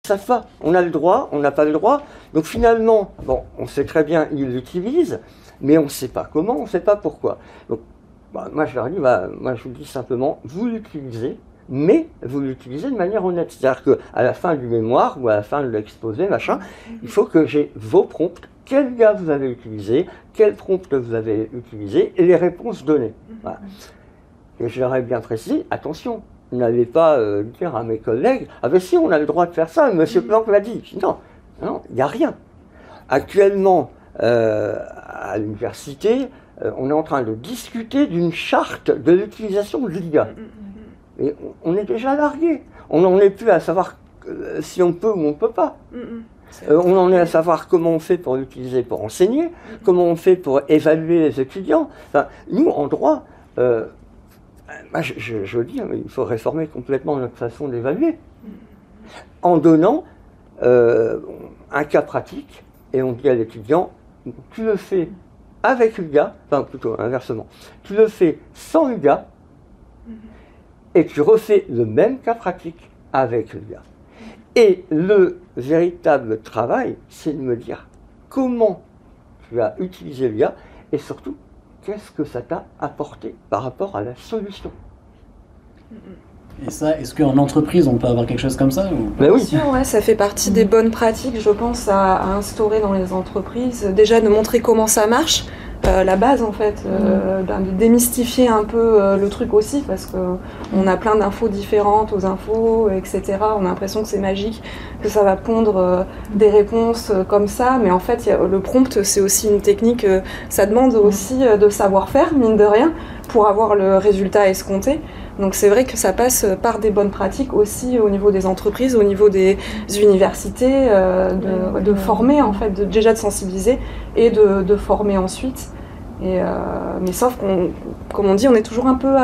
savent pas. On a le droit, on n'a pas le droit. Donc finalement, bon, on sait très bien, ils l'utilisent, mais on ne sait pas comment, on ne sait pas pourquoi. Donc, moi je leur dis, moi je vous dis simplement, vous l'utilisez, mais vous l'utilisez de manière honnête. C'est-à-dire qu'à la fin du mémoire ou à la fin de l'exposé, machin, il faut que j'ai vos prompts, quel gars vous avez utilisé, quel prompt vous avez utilisé, et les réponses données. Voilà. Et je leur ai bien précisé, attention, vous n'allez pas dire à mes collègues, ah ben si, on a le droit de faire ça, M. Planck l'a dit. Je dis, non, il n'y a rien. Actuellement, à l'université, on est en train de discuter d'une charte de l'utilisation de l'IA. Et on est déjà largué. On n'en est plus à savoir si on peut ou on ne peut pas. On en est à savoir comment on fait pour l'utiliser pour enseigner, comment on fait pour évaluer les étudiants. Enfin, nous, en droit, je dis, il faut réformer complètement notre façon d'évaluer. En donnant un cas pratique, et on dit à l'étudiant, tu le fais avec UGA, enfin plutôt inversement, tu le fais sans UGA, et tu refais le même cas pratique avec UGA. Et le véritable travail, c'est de me dire comment tu as utilisé l'IA, et surtout, qu'est-ce que ça t'a apporté par rapport à la solution. Et ça, est-ce qu'en entreprise, on peut avoir quelque chose comme ça ou... Ben oui. Bien sûr, ouais, ça fait partie des bonnes pratiques, je pense, à instaurer dans les entreprises. Déjà, de montrer comment ça marche, la base, en fait, de démystifier un peu le truc aussi, parce qu'on a plein d'infos différentes aux infos, etc. On a l'impression que c'est magique, que ça va pondre des réponses comme ça, mais en fait, le prompt, c'est aussi une technique, ça demande aussi de savoir-faire, mine de rien, pour avoir le résultat escompté. Donc c'est vrai que ça passe par des bonnes pratiques aussi au niveau des entreprises, au niveau des universités, de former en fait, déjà de sensibiliser et de former ensuite. Mais sauf qu'on, comme on dit, on est toujours un peu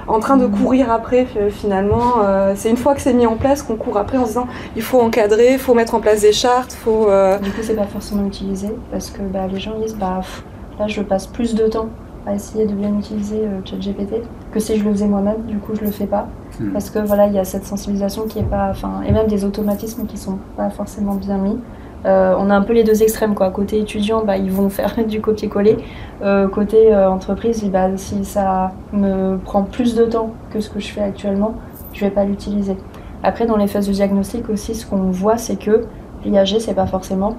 en train de courir après finalement. C'est une fois que c'est mis en place qu'on court après en se disant il faut encadrer, il faut mettre en place des chartes, faut... Du coup c'est pas forcément utilisé parce que les gens disent là je passe plus de temps à essayer de bien utiliser ChatGPT que si je le faisais moi-même, du coup je le fais pas. Parce que voilà, il y a cette sensibilisation qui est pas, et même des automatismes qui sont pas forcément bien mis. On a un peu les deux extrêmes quoi. Côté étudiant, ils vont faire du copier-coller. Côté entreprise, si ça me prend plus de temps que ce que je fais actuellement, je vais pas l'utiliser. Après, dans les phases de diagnostic aussi, ce qu'on voit, c'est que l'IAG, c'est pas forcément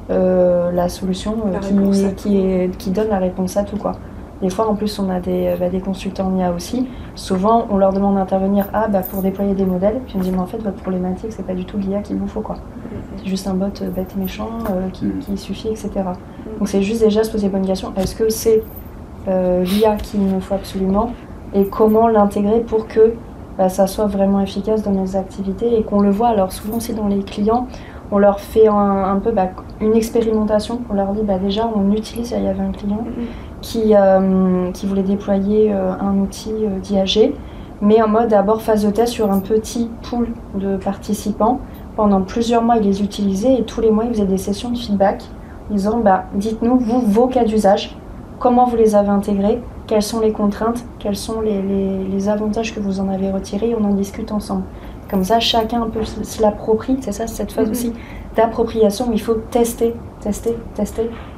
la solution qui donne la réponse à tout quoi. Des fois, en plus, on a des consultants en IA aussi. Souvent, on leur demande d'intervenir pour déployer des modèles. Puis on me dit, mais en fait, votre problématique, c'est pas du tout l'IA qu'il vous faut, quoi. C'est juste un bot bête et méchant qui suffit, etc. Donc, c'est juste déjà se poser les bonnes questions. Est-ce que c'est l'IA qu'il nous faut absolument? Et comment l'intégrer pour que ça soit vraiment efficace dans nos activités et qu'on le voit. Alors, souvent, c'est dans les clients, on leur fait un peu une expérimentation. On leur dit, déjà, on utilise, il y avait un client qui voulait déployer un outil d'IAG, mais en mode d'abord phase de test sur un petit pool de participants. Pendant plusieurs mois, ils les utilisaient et tous les mois, ils faisaient des sessions de feedback en disant dites-nous, vos cas d'usage, comment vous les avez intégrés, quelles sont les contraintes, quels sont les avantages que vous en avez retirés, et on en discute ensemble. Comme ça, chacun peut se l'approprie, c'est ça, cette phase aussi d'appropriation où il faut tester,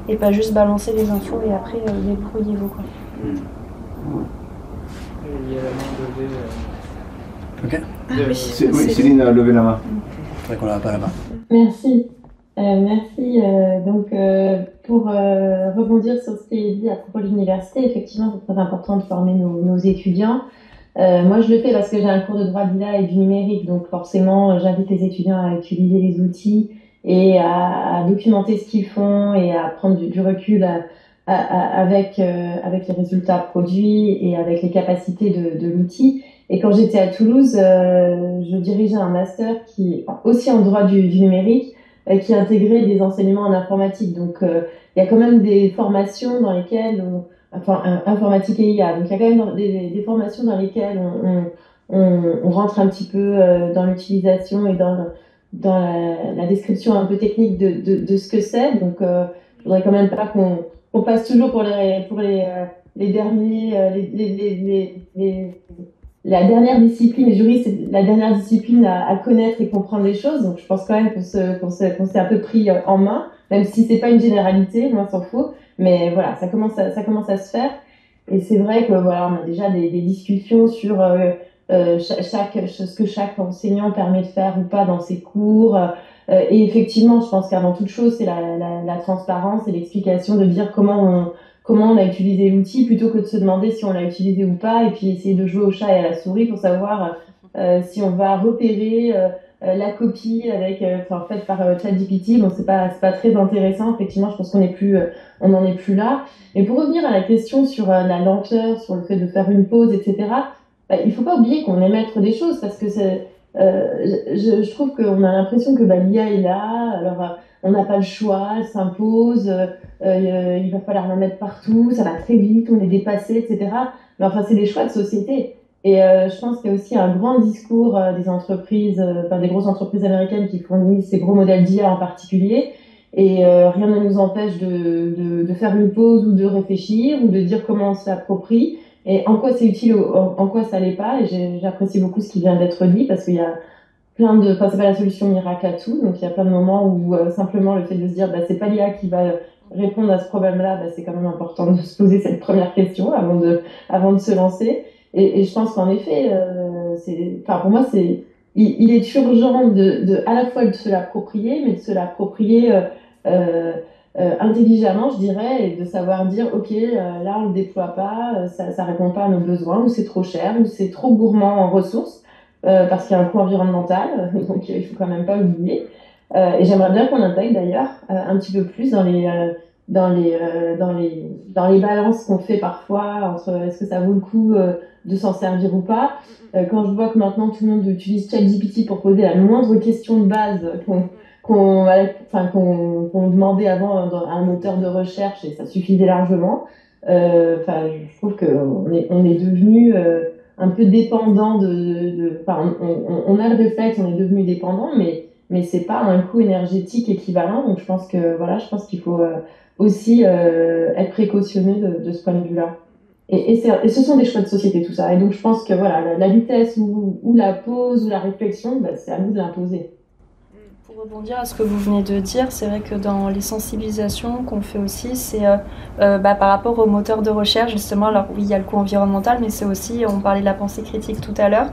et pas juste balancer les infos et après débrouillez-vous quoi. Il y a la main levée. Ok. Céline a levé la main. C'est vrai qu'on l'a pas là-bas. Merci. Donc, pour rebondir sur ce qui est dit à propos de l'université, effectivement, c'est très important de former nos étudiants. Moi, je le fais parce que j'ai un cours de droit d'IA et du numérique, donc forcément, j'invite les étudiants à utiliser les outils et à documenter ce qu'ils font et à prendre du recul avec les résultats produits et avec les capacités de l'outil. Et quand j'étais à Toulouse, je dirigeais un master qui aussi en droit du numérique, qui intégrait des enseignements en informatique. Donc, il y a quand même des formations dans lesquelles informatique et IA. Donc, il y a quand même des formations dans lesquelles on rentre un petit peu dans l'utilisation et dans la description un peu technique de ce que c'est. Donc, je voudrais quand même pas qu'on passe toujours pour les derniers, la dernière discipline, les juristes, c'est la dernière discipline à connaître et comprendre les choses. Donc, je pense quand même qu'on s'est un peu pris en main, même si c'est pas une généralité, moi, s'en fout. Mais voilà, ça commence à se faire. Et c'est vrai que voilà, on a déjà des discussions sur ce que chaque enseignant permet de faire ou pas dans ses cours. Et effectivement, je pense qu'avant toute chose, c'est la transparence et l'explication de dire comment on a utilisé l'outil plutôt que de se demander si on l'a utilisé ou pas et puis essayer de jouer au chat et à la souris pour savoir si on va repérer la copie faite par ChatGPT. Bon, c'est pas très intéressant. Effectivement, je pense on n'en est plus là. Et pour revenir à la question sur la lenteur, sur le fait de faire une pause, etc., il faut pas oublier qu'on est maître des choses parce que je trouve qu'on a l'impression que l'IA est là, alors on n'a pas le choix, elle s'impose, il va falloir la mettre partout, ça va très vite, on est dépassé, etc. Mais enfin, c'est des choix de société. Et je pense qu'il y a aussi un grand discours des entreprises, des grosses entreprises américaines qui fournissent ces gros modèles d'IA en particulier. Et rien ne nous empêche de faire une pause ou de réfléchir ou de dire comment on se l'approprie et en quoi c'est utile, en quoi ça l'est pas. Et j'apprécie beaucoup ce qui vient d'être dit parce qu'il y a c'est pas la solution miracle à tout. Donc il y a plein de moments où simplement le fait de se dire c'est pas l'IA qui va répondre à ce problème-là, c'est quand même important de se poser cette première question avant de se lancer. Et je pense qu'en effet, pour moi, il est urgent à la fois de se l'approprier, mais de se l'approprier intelligemment, je dirais, et de savoir dire, ok, là on le déploie pas, ça répond pas à nos besoins, ou c'est trop cher, ou c'est trop gourmand en ressources, parce qu'il y a un coût environnemental, donc il faut quand même pas oublier. Et j'aimerais bien qu'on intègre d'ailleurs un petit peu plus dans les balances qu'on fait parfois entre est-ce que ça vaut le coup de s'en servir ou pas. Quand je vois que maintenant tout le monde utilise ChatGPT pour poser la moindre question de base qu'on demandait avant à un moteur de recherche et ça suffisait largement. Je trouve qu'on est devenu un peu dépendant on a le réflexe, on est devenu dépendant, mais c'est pas un coût énergétique équivalent. Donc je pense qu'il faut aussi être précautionneux de ce point de vue-là. Et ce sont des choix de société, tout ça. Et donc je pense que voilà, la vitesse ou la pause ou la réflexion, c'est à nous de l'imposer. Pour rebondir à ce que vous venez de dire, c'est vrai que dans les sensibilisations qu'on fait aussi, c'est par rapport aux moteurs de recherche, justement, alors oui, il y a le coût environnemental, mais c'est aussi, on parlait de la pensée critique tout à l'heure,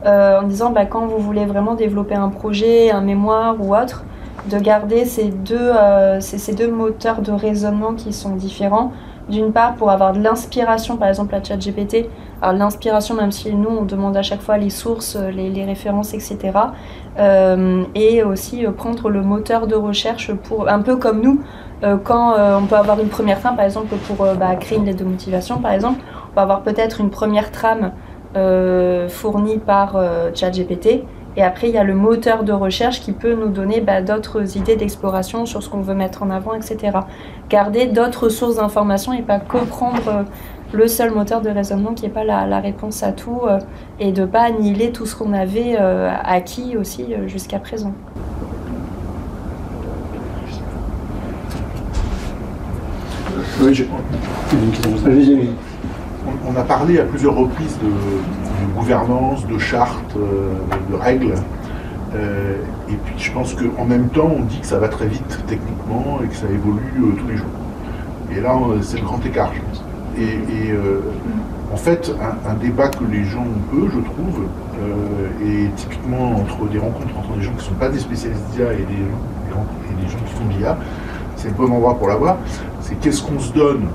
en disant quand vous voulez vraiment développer un projet, un mémoire ou autre, de garder ces deux moteurs de raisonnement qui sont différents. D'une part, pour avoir de l'inspiration, par exemple la ChatGPT, alors l'inspiration, même si nous on demande à chaque fois les sources, les références, etc. Et aussi prendre le moteur de recherche pour, un peu comme nous, quand on peut avoir une première trame, par exemple pour créer une lettre de motivation, par exemple, on peut avoir peut-être une première trame fournie par ChatGPT. Et après, il y a le moteur de recherche qui peut nous donner d'autres idées d'exploration sur ce qu'on veut mettre en avant, etc. Garder d'autres sources d'informations et pas que prendre le seul moteur de raisonnement qui n'est pas la réponse à tout et de ne pas annihiler tout ce qu'on avait acquis aussi jusqu'à présent. Oui, on a parlé à plusieurs reprises de gouvernance, de charte, de règles. Et puis je pense qu'en même temps, on dit que ça va très vite techniquement et que ça évolue tous les jours. Et là, c'est le grand écart, je pense. Et en fait, un débat que les gens ont peu, je trouve, et typiquement entre des rencontres entre des gens qui ne sont pas des spécialistes d'IA et des gens qui font de l'IA, c'est le bon endroit pour l'avoir, c'est qu'est-ce qu'on se donne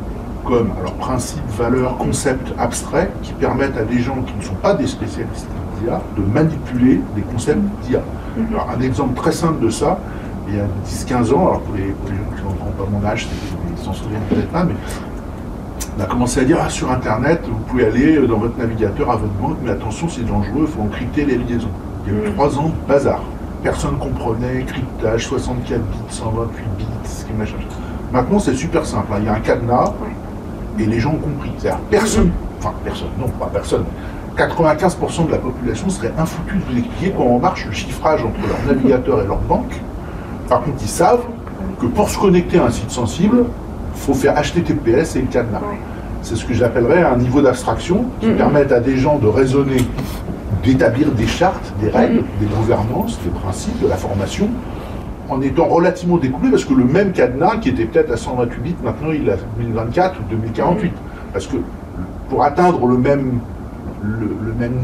comme principes, valeurs, concepts abstraits qui permettent à des gens qui ne sont pas des spécialistes d'IA de manipuler des concepts d'IA. Alors, un exemple très simple de ça, il y a 10-15 ans, alors pour les gens qui n'ont pas mon âge, ils s'en souviennent peut-être pas, mais on a commencé à dire sur Internet, vous pouvez aller dans votre navigateur à votre banque, mais attention, c'est dangereux, il faut encrypter les liaisons. Il y a eu 3 ans de bazar. Personne ne comprenait, cryptage, 64 bits, 128 bits, ce qui machin. Maintenant, c'est super simple. Il y a un cadenas. Et les gens ont compris. C'est-à-dire personne, 95% de la population serait infoutu de vous expliquer comment marche le chiffrage entre leur navigateur et leur banque. Par contre, ils savent que pour se connecter à un site sensible, il faut faire HTTPS et le cadenas. c'est ce que j'appellerais un niveau d'abstraction qui permette à des gens de raisonner, d'établir des chartes, des règles, des gouvernances, des principes, de la formation, en étant relativement découplé, parce que le même cadenas, qui était peut-être à 128 bits, maintenant il est à 1024 ou 2048. Parce que pour atteindre le même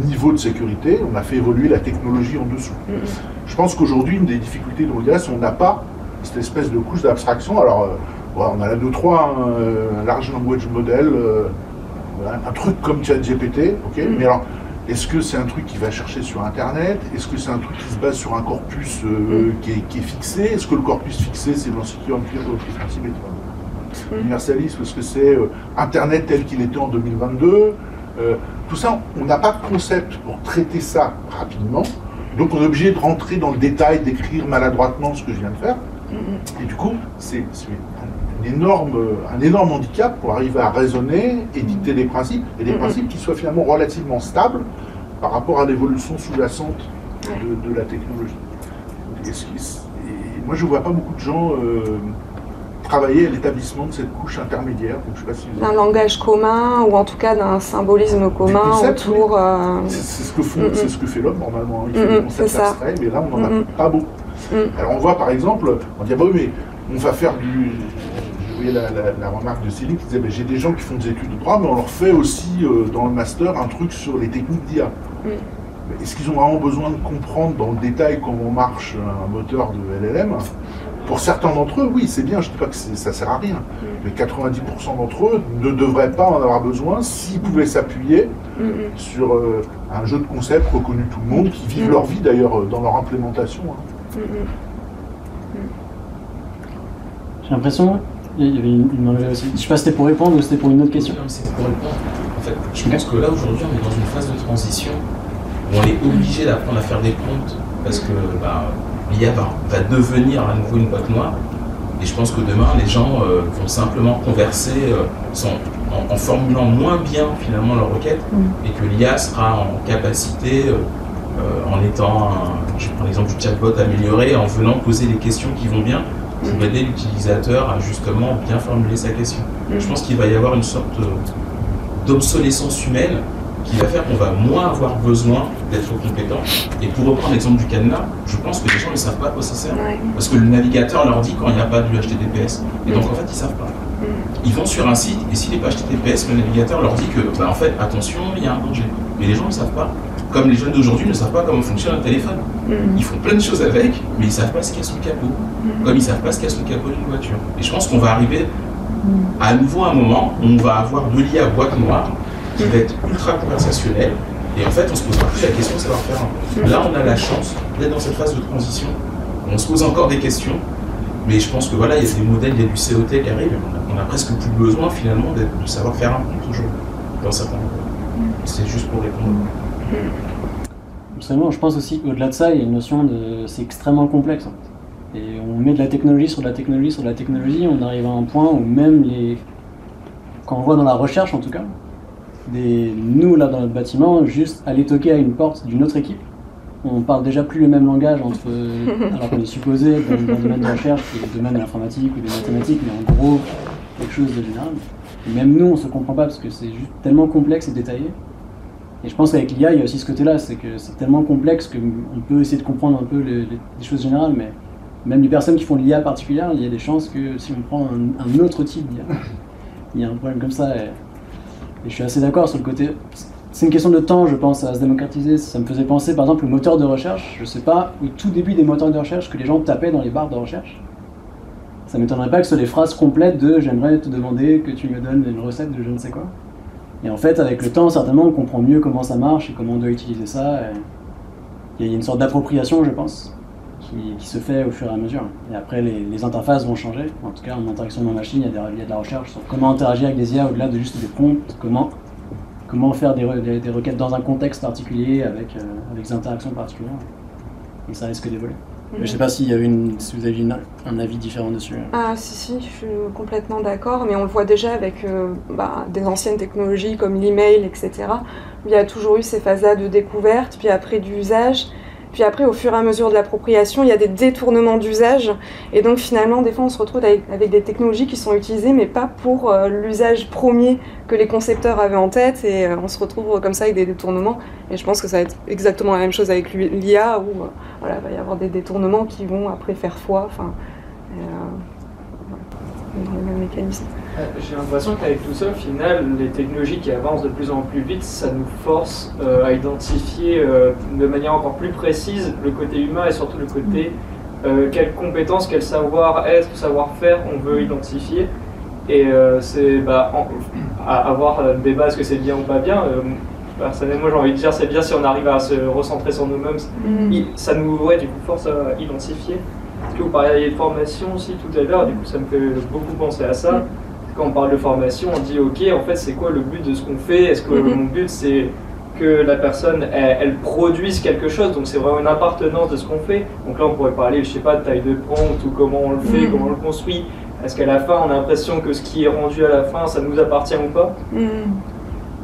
niveau de sécurité, on a fait évoluer la technologie en dessous. Je pense qu'aujourd'hui, une des difficultés de l'IA, c'est qu'on n'a pas cette espèce de couche d'abstraction. Alors, on a là 2-3, un large language model, un truc comme ChatGPT, ok, mais alors, est-ce que c'est un truc qui va chercher sur Internet? Est-ce que c'est un truc qui se base sur un corpus qui est fixé? Est-ce que le corpus fixé, c'est l'encyclopédie universalisme? Est-ce que c'est Internet tel qu'il était en 2022? Tout ça, on n'a pas de concept pour traiter ça rapidement. Donc on est obligé de rentrer dans le détail, d'écrire maladroitement ce que je viens de faire. Et du coup, c'est un énorme handicap pour arriver à raisonner et dicter des principes, et des principes qui soient finalement relativement stables par rapport à l'évolution sous-jacente de la technologie. Et moi, je ne vois pas beaucoup de gens travailler à l'établissement de cette couche intermédiaire. Donc, je sais pas si d'un langage commun, ou en tout cas d'un symbolisme commun concepts, autour... C'est ce que c'est ce que fait l'homme normalement. Il fait des concepts abstraits, mais là, on n'en a pas beaucoup. Alors, on voit par exemple, on dit, ah bah oui, mais on va faire du... Vous voyez la remarque de Céline qui disait, j'ai des gens qui font des études de droit, mais on leur fait aussi dans le master un truc sur les techniques d'IA. Est-ce qu'ils ont vraiment besoin de comprendre dans le détail comment marche un moteur de LLM? Pour certains d'entre eux, oui, c'est bien, je ne dis pas que ça ne sert à rien, mais 90% d'entre eux ne devraient pas en avoir besoin s'ils pouvaient s'appuyer sur un jeu de concepts reconnu tout le monde, qui vivent leur vie d'ailleurs dans leur implémentation. J'ai l'impression, il y avait une enlevée aussi. Je ne sais pas si c'était pour répondre ou c'était pour une autre question. Non, c'était pour répondre. En fait, je pense que là, aujourd'hui, on est dans une phase de transition où on est obligé d'apprendre à faire des prompts parce que l'IA va devenir à nouveau une boîte noire. Et je pense que demain, les gens vont simplement converser en formulant moins bien finalement leurs requêtes et que l'IA sera en capacité, en étant, je prends l'exemple du chatbot amélioré, en venant poser les questions qui vont bien pour aider l'utilisateur à justement bien formuler sa question. Je pense qu'il va y avoir une sorte d'obsolescence humaine qui va faire qu'on va moins avoir besoin d'être compétent. Et pour reprendre l'exemple du cadenas, je pense que les gens ne savent pas à quoi ça sert. Parce que le navigateur leur dit quand il n'y a pas de HTTPS. Et donc en fait, ils ne savent pas. Ils vont sur un site, et s'il n'est pas HTTPS, le navigateur leur dit que, en fait, attention, il y a un danger. Mais les gens ne savent pas. Comme les jeunes d'aujourd'hui ne savent pas comment fonctionne un téléphone. Ils font plein de choses avec, mais ils ne savent pas ce qu'il y a sous le capot. Comme ils ne savent pas ce qu'il y a sous le capot d'une voiture. Et je pense qu'on va arriver à nouveau à un moment où on va avoir de l'IA boîte noire qui va être ultra conversationnel, et en fait on se posera plus la question de savoir faire. Là on a la chance d'être dans cette phase de transition, on se pose encore des questions, mais je pense que voilà, il y a des modèles, il y a du COT qui arrive, on a presque plus besoin finalement de savoir faire un prompt toujours, dans certains cas. C'est juste pour répondre. Absolument, je pense aussi qu'au-delà de ça, il y a une notion de... c'est extrêmement complexe en fait. Et on met de la technologie sur de la technologie sur de la technologie, on arrive à un point où même les... Quand on voit dans la recherche en tout cas, nous là dans notre bâtiment, juste aller toquer à une porte d'une autre équipe, on parle déjà plus le même langage entre, alors qu'on est supposé dans le domaine de recherche, qui est le domaine de l'informatique ou des mathématiques, mais en gros quelque chose de général. Et même nous on se comprend pas parce que c'est juste tellement complexe et détaillé. Et je pense qu'avec l'IA il y a aussi ce côté-là, c'est que c'est tellement complexe qu'on peut essayer de comprendre un peu les choses générales, mais même les personnes qui font l'IA particulière, il y a des chances que si on prend un autre type d'IA, il y a un problème comme ça. Et je suis assez d'accord sur le côté, c'est une question de temps je pense à se démocratiser, ça me faisait penser par exemple au moteur de recherche, je sais pas, au tout début des moteurs de recherche que les gens tapaient dans les barres de recherche, ça m'étonnerait pas que ce soit des phrases complètes de j'aimerais te demander que tu me donnes une recette de je ne sais quoi. Et en fait avec le temps certainement on comprend mieux comment ça marche et comment on doit utiliser ça, il y a une sorte d'appropriation je pense, qui se fait au fur et à mesure. Et après, les interfaces vont changer. En tout cas, en interaction de machine, il y a de la recherche sur comment interagir avec des IA au-delà de juste des prompts, comment faire des requêtes dans un contexte particulier avec des interactions particulières. Et ça risque d'évoluer. Mais je ne sais pas si vous avez un avis différent dessus. Ah si, je suis complètement d'accord, mais on le voit déjà avec des anciennes technologies comme l'email, etc. Il y a toujours eu ces phases-là de découverte, puis après d'usage. Puis après, au fur et à mesure de l'appropriation, il y a des détournements d'usage. Et donc finalement, des fois, on se retrouve avec des technologies qui sont utilisées, mais pas pour l'usage premier que les concepteurs avaient en tête. Et on se retrouve comme ça avec des détournements. Et je pense que ça va être exactement la même chose avec l'IA, où voilà, il va y avoir des détournements qui vont après faire foi. Enfin, le même mécanisme. J'ai l'impression qu'avec tout ça, au final, les technologies qui avancent de plus en plus vite, ça nous force à identifier de manière encore plus précise le côté humain et surtout le côté quelles compétences, quel savoir-être, savoir-faire on veut identifier. Et c'est avoir le débat, est-ce que c'est bien ou pas bien. Personnellement, j'ai envie de dire c'est bien si on arrive à se recentrer sur nous-mêmes. Ça nous du coup, force à identifier. Parce que vous parliez de formation aussi tout à l'heure, du coup ça me fait beaucoup penser à ça. Quand on parle de formation, on dit ok, en fait c'est quoi le but de ce qu'on fait? Est-ce que mon but c'est que la personne elle produise quelque chose, donc c'est vraiment une appartenance de ce qu'on fait. Donc là on pourrait parler, je sais pas, de taille de prompt ou comment on le fait, comment on le construit. Est-ce qu'à la fin on a l'impression que ce qui est rendu à la fin ça nous appartient ou pas?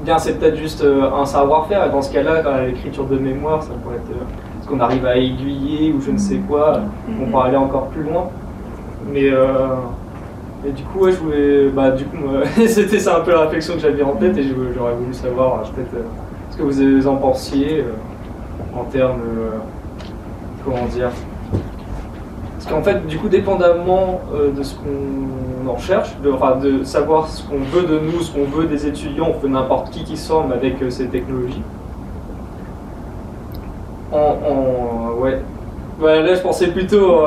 Bien c'est peut-être juste un savoir-faire, et dans ce cas-là, l'écriture de mémoire, ça pourrait être est-ce qu'on arrive à aiguiller ou je ne sais quoi, on pourrait aller encore plus loin. Mais et du coup, ouais, je voulais, du coup, c'était ça un peu la réflexion que j'avais en tête et j'aurais voulu savoir peut-être ce que vous en pensiez en termes, comment dire. Parce qu'en fait, du coup, dépendamment de ce qu'on en recherche, de savoir ce qu'on veut de nous, ce qu'on veut des étudiants, on peut n'importe qui se forme avec ces technologies. Ouais. Là, je pensais plutôt.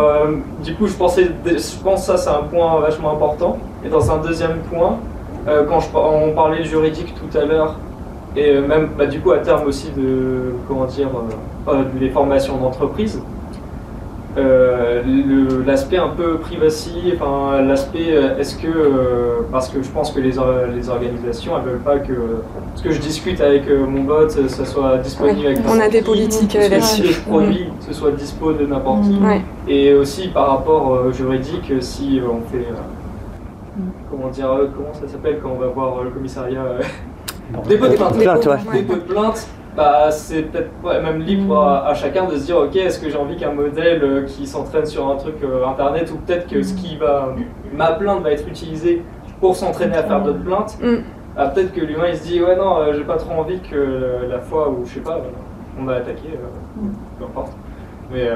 Du coup, je pense que ça, c'est un point vachement important. Et dans un deuxième point, quand on parlait juridique tout à l'heure, et même du coup à terme aussi de les formations d'entreprise, l'aspect un peu privacy, enfin l'aspect est-ce que parce que je pense que les organisations elles veulent pas que ce que je discute avec mon bot ça soit disponible avec on a des politiques là-dessus. Les produits ce soit dispo de n'importe qui et aussi par rapport juridique si on fait comment ça s'appelle quand on va voir le commissariat dépôt de plainte. C'est peut-être même libre à chacun de se dire ok, est-ce que j'ai envie qu'un modèle qui s'entraîne sur un truc internet ou peut-être que ma plainte va être utilisée pour s'entraîner à faire d'autres plaintes. Peut-être que l'humain il se dit ouais non j'ai pas trop envie que la fois où je sais pas on m'a attaqué peu importe. Mais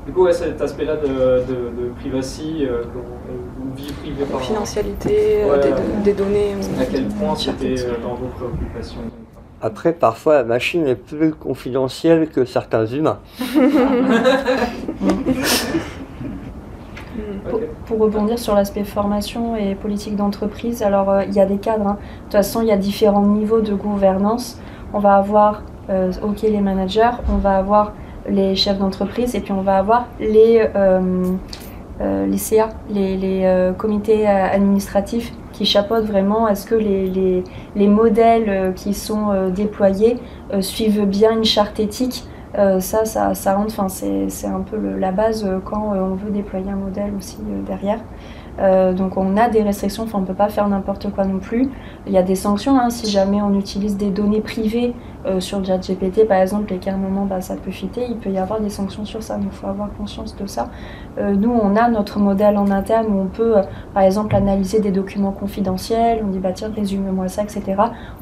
du coup cet aspect là de privacy ou vie privée confidentialité des données à quel point c'était dans vos préoccupations. Après, parfois, la machine est plus confidentielle que certains humains. Pour rebondir sur l'aspect formation et politique d'entreprise, alors il y a des cadres. De toute façon, il y a différents niveaux de gouvernance. On va avoir les managers, on va avoir les chefs d'entreprise et puis on va avoir les CA, les comités administratifs qui chapeautent vraiment, est-ce que les modèles qui sont déployés suivent bien une charte éthique. Ça rentre, c'est un peu la base quand on veut déployer un modèle aussi derrière. Donc on a des restrictions, on ne peut pas faire n'importe quoi non plus. Il y a des sanctions si jamais on utilise des données privées sur ChatGPT par exemple et qu'à un moment ça peut fuiter, il peut y avoir des sanctions sur ça, donc il faut avoir conscience de ça. Nous on a notre modèle en interne où on peut par exemple analyser des documents confidentiels, on dit tiens résume-moi ça, etc.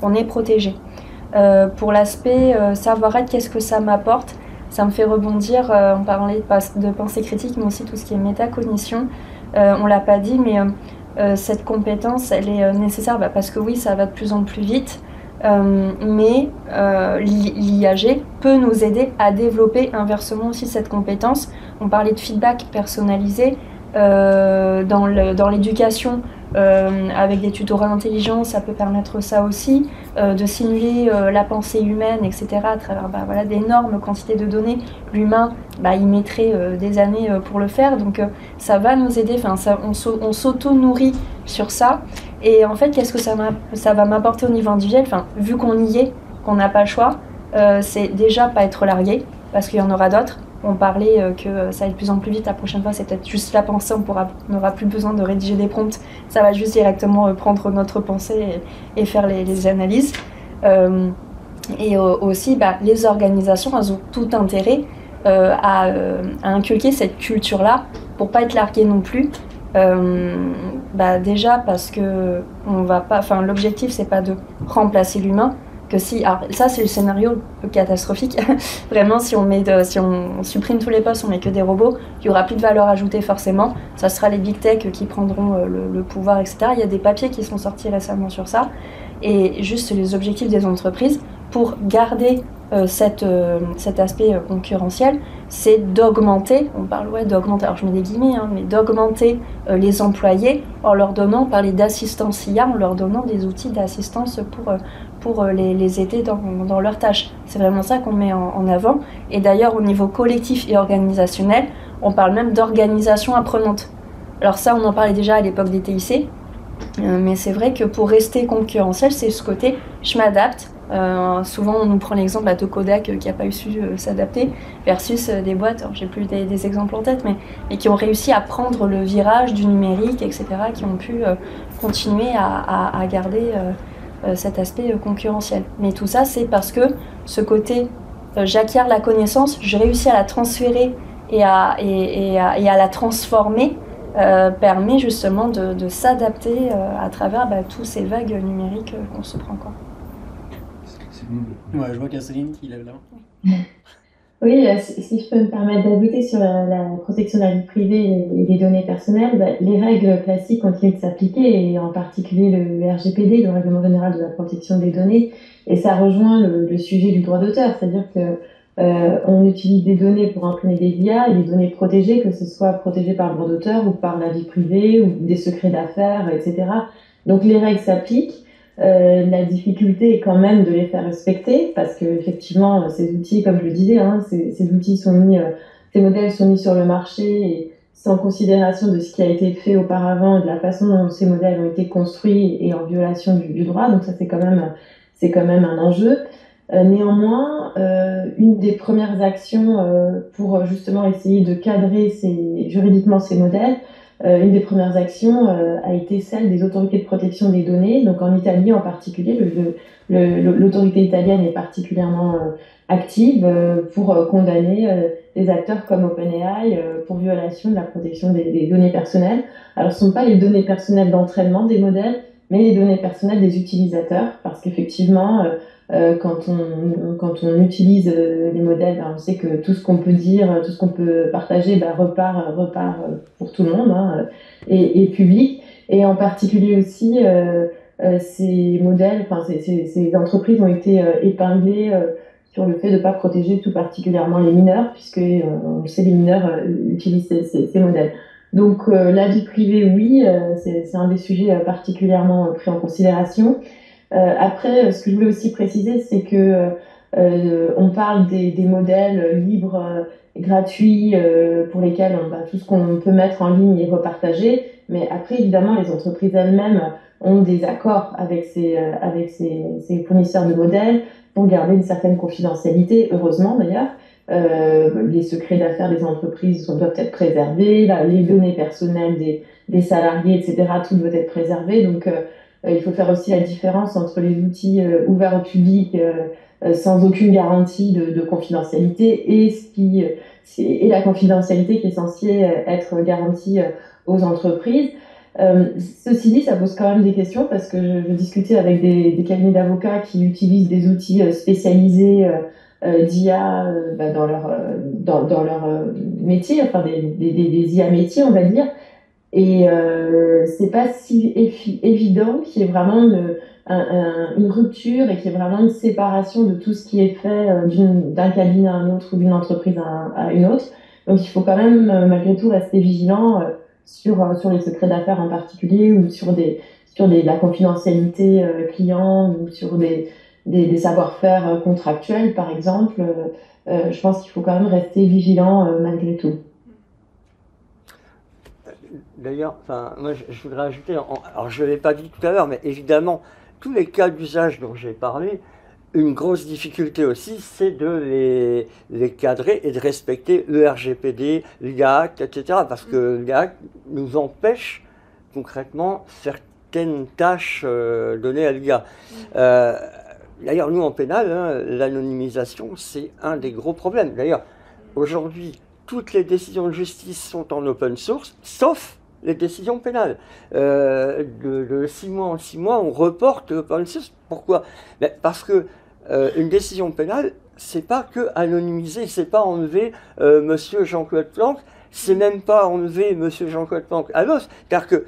On est protégé. Pour l'aspect savoir-être, qu'est-ce que ça m'apporte? Ça me fait rebondir, on parlait de pensée critique mais aussi tout ce qui est métacognition. On l'a pas dit, mais cette compétence, elle est nécessaire parce que oui, ça va de plus en plus vite, mais l'IAG peut nous aider à développer inversement aussi cette compétence. On parlait de feedback personnalisé dans l'éducation. Avec des tutorats intelligents, ça peut permettre ça aussi, de simuler la pensée humaine, etc. à travers d'énormes quantités de données. L'humain, il mettrait des années pour le faire, donc ça va nous aider, on s'auto-nourrit sur ça. Et en fait, qu'est-ce que ça va m'apporter au niveau individuel? Vu qu'on y est, qu'on n'a pas le choix, c'est déjà pas être largué, parce qu'il y en aura d'autres. On parlait que ça allait de plus en plus vite, la prochaine fois c'est peut-être juste la pensée, on n'aura plus besoin de rédiger des prompts, ça va juste directement prendre notre pensée et faire les analyses. Et aussi les organisations, elles ont tout intérêt à inculquer cette culture-là pour pas être largué non plus. Déjà parce que on va pas, l'objectif c'est pas de remplacer l'humain, que si, alors ça c'est le scénario catastrophique, vraiment si on supprime tous les postes, on met que des robots, il y aura plus de valeur ajoutée forcément, ça sera les big tech qui prendront le pouvoir, etc. Il y a des papiers qui sont sortis récemment sur ça, et juste les objectifs des entreprises pour garder cet aspect concurrentiel, c'est d'augmenter, on parle d'augmenter, alors je mets des guillemets, mais d'augmenter les employés en leur donnant, on parlait d'assistance IA, en leur donnant des outils d'assistance pour les aider dans leurs tâches. C'est vraiment ça qu'on met en avant. Et d'ailleurs, au niveau collectif et organisationnel, on parle même d'organisation apprenante. Alors ça, on en parlait déjà à l'époque des TIC, mais c'est vrai que pour rester concurrentiel, c'est ce côté « je m'adapte ». Souvent on nous prend l'exemple de Kodak qui n'a pas eu su s'adapter versus des boîtes, j'ai plus des exemples en tête, mais qui ont réussi à prendre le virage du numérique, etc., qui ont pu continuer à garder cet aspect concurrentiel. Mais tout ça c'est parce que ce côté j'acquiers la connaissance, je réussis à la transférer et à la transformer, permet justement de s'adapter à travers tous ces vagues numériques qu'on se prend, quoi. Ouais, je vois qu'il y a Céline qui lève la main. Oui, si je peux me permettre d'ajouter sur la protection de la vie privée et des données personnelles, les règles classiques continuent de s'appliquer, et en particulier le RGPD, le Règlement général de la protection des données, et ça rejoint le sujet du droit d'auteur, c'est-à-dire que on utilise des données pour imprimer des IA, et des données protégées, que ce soit protégées par le droit d'auteur ou par la vie privée ou des secrets d'affaires, etc. Donc les règles s'appliquent. La difficulté est quand même de les faire respecter, parce que effectivement ces outils, comme je le disais, ces outils sont mis, ces modèles sont mis sur le marché et sans considération de ce qui a été fait auparavant, de la façon dont ces modèles ont été construits et en violation du droit. Donc ça c'est quand même un enjeu. Néanmoins, une des premières actions pour justement essayer de cadrer juridiquement ces modèles, une des premières actions a été celle des autorités de protection des données. Donc en Italie en particulier, l'autorité italienne est particulièrement active pour condamner des acteurs comme OpenAI pour violation de la protection des données personnelles. Alors ce ne sont pas les données personnelles d'entraînement des modèles, mais les données personnelles des utilisateurs, parce qu'effectivement, quand on utilise les modèles, on sait que tout ce qu'on peut dire, tout ce qu'on peut partager, repart pour tout le monde, et est public. Et en particulier aussi, ces modèles, ces entreprises ont été épinglées sur le fait de ne pas protéger tout particulièrement les mineurs, puisque on le sait, les mineurs utilisent ces modèles. Donc la vie privée, oui, c'est un des sujets particulièrement pris en considération. Après, ce que je voulais aussi préciser, c'est que on parle des modèles libres, gratuits, pour lesquels tout ce qu'on peut mettre en ligne est repartagé. Mais après, évidemment, les entreprises elles-mêmes ont des accords avec ces fournisseurs de modèles pour garder une certaine confidentialité, heureusement d'ailleurs. Les secrets d'affaires des entreprises doivent être préservés, les données personnelles des salariés, etc., tout doit être préservé. Donc, il faut faire aussi la différence entre les outils ouverts au public sans aucune garantie de confidentialité et la confidentialité qui est censée être garantie aux entreprises. Ceci dit, ça pose quand même des questions, parce que je discutais avec des cabinets d'avocats qui utilisent des outils spécialisés d'IA dans leur métier, enfin des IA métiers, on va dire. Et c'est pas si évident qu'il y ait vraiment une rupture et qu'il y ait vraiment une séparation de tout ce qui est fait d'un cabinet à un autre ou d'une entreprise à une autre. Donc il faut quand même malgré tout rester vigilant sur les secrets d'affaires en particulier, ou sur la confidentialité client, ou sur des savoir-faire contractuels par exemple. Je pense qu'il faut quand même rester vigilant malgré tout. D'ailleurs, moi je voudrais ajouter, alors je ne l'ai pas dit tout à l'heure, mais évidemment, tous les cas d'usage dont j'ai parlé, une grosse difficulté aussi, c'est de les cadrer et de respecter le RGPD, l'IAC, etc. Parce que l'IAC nous empêche concrètement certaines tâches données à l'IA. D'ailleurs, nous en pénal, l'anonymisation, c'est un des gros problèmes. D'ailleurs, aujourd'hui, toutes les décisions de justice sont en open source, sauf les décisions pénales. De 6 mois en 6 mois, on reporte l'open source. Pourquoi? Parce que une décision pénale, c'est pas que anonymiser, c'est pas enlever Monsieur Jean-Claude Planck, c'est même pas enlever Monsieur Jean-Claude Planck à l'os, car que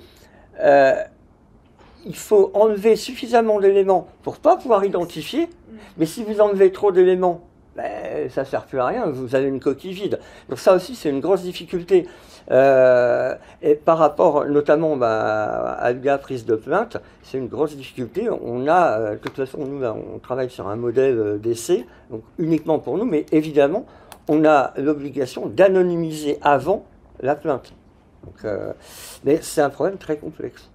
il faut enlever suffisamment d'éléments pour pas pouvoir identifier, mais si vous enlevez trop d'éléments, ça ne sert plus à rien, vous avez une coquille vide. Donc ça aussi, c'est une grosse difficulté. Et par rapport notamment à la prise de plainte, c'est une grosse difficulté. On a, de toute façon, nous, là, on travaille sur un modèle d'essai, donc uniquement pour nous, mais évidemment, on a l'obligation d'anonymiser avant la plainte. Donc, mais c'est un problème très complexe.